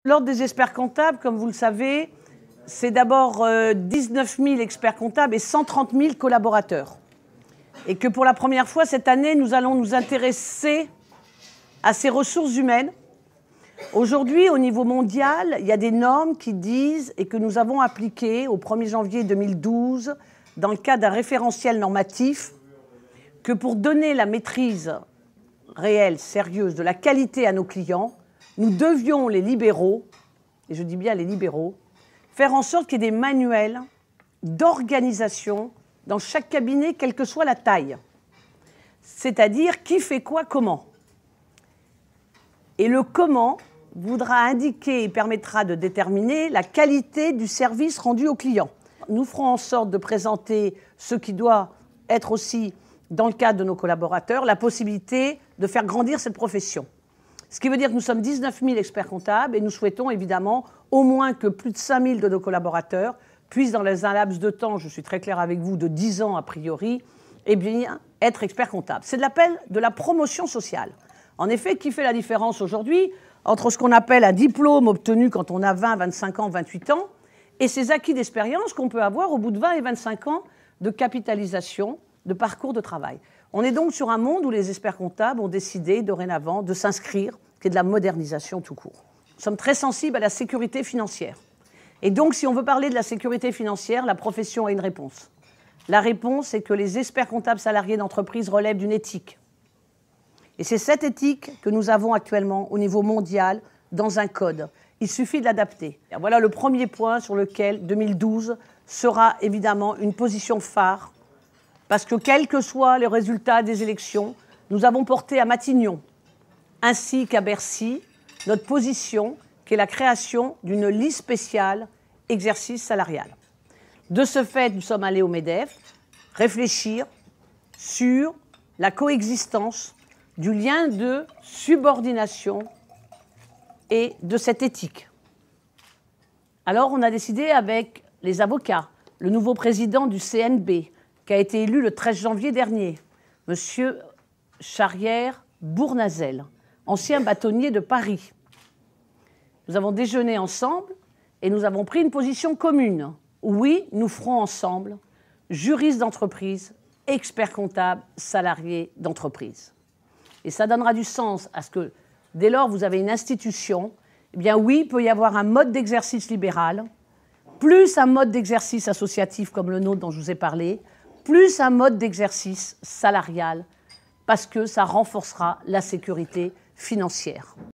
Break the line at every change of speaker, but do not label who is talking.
L'Ordre des experts comptables, comme vous le savez, c'est d'abord 19 000 experts comptables et 130 000 collaborateurs. Et que pour la première fois cette année, nous allons nous intéresser à ces ressources humaines. Aujourd'hui, au niveau mondial, il y a des normes qui disent, et que nous avons appliquées au 1er janvier 2012, dans le cadre d'un référentiel normatif, que pour donner la maîtrise réelle, sérieuse, de la qualité à nos clients, nous devions, les libéraux, et je dis bien les libéraux, faire en sorte qu'il y ait des manuels d'organisation dans chaque cabinet, quelle que soit la taille. C'est-à-dire qui fait quoi, comment. Et le comment voudra indiquer et permettra de déterminer la qualité du service rendu au client. Nous ferons en sorte de présenter ce qui doit être aussi, dans le cadre de nos collaborateurs, la possibilité de faire grandir cette profession. Ce qui veut dire que nous sommes 19 000 experts comptables et nous souhaitons évidemment au moins que plus de 5 000 de nos collaborateurs puissent, dans un laps de temps, je suis très claire avec vous, de 10 ans a priori, eh bien, être experts comptables. C'est de l'appel de la promotion sociale. En effet, qui fait la différence aujourd'hui entre ce qu'on appelle un diplôme obtenu quand on a 20, 25 ans, 28 ans et ces acquis d'expérience qu'on peut avoir au bout de 20 et 25 ans de capitalisation, de parcours de travail. On est donc sur un monde où les experts comptables ont décidé dorénavant de s'inscrire, qui est de la modernisation tout court. Nous sommes très sensibles à la sécurité financière. Et donc, si on veut parler de la sécurité financière, la profession a une réponse. La réponse, c'est que les experts comptables salariés d'entreprise relèvent d'une éthique. Et c'est cette éthique que nous avons actuellement au niveau mondial dans un code. Il suffit de l'adapter. Voilà le premier point sur lequel 2012 sera évidemment une position phare. Parce que quels que soient les résultats des élections, nous avons porté à Matignon, ainsi qu'à Bercy, notre position qui est la création d'une liste spéciale exercice salarial. De ce fait, nous sommes allés au MEDEF réfléchir sur la coexistence du lien de subordination et de cette éthique. Alors on a décidé avec les avocats, le nouveau président du CNB, qui a été élu le 13 janvier dernier, M. Charrière-Bournazel, ancien bâtonnier de Paris. Nous avons déjeuné ensemble et nous avons pris une position commune. Oui, nous ferons ensemble juristes d'entreprise, experts comptables, salariés d'entreprise. Et ça donnera du sens à ce que, dès lors vous avez une institution, eh bien oui, il peut y avoir un mode d'exercice libéral, plus un mode d'exercice associatif comme le nôtre dont je vous ai parlé, plus un mode d'exercice salarial, parce que ça renforcera la sécurité financière.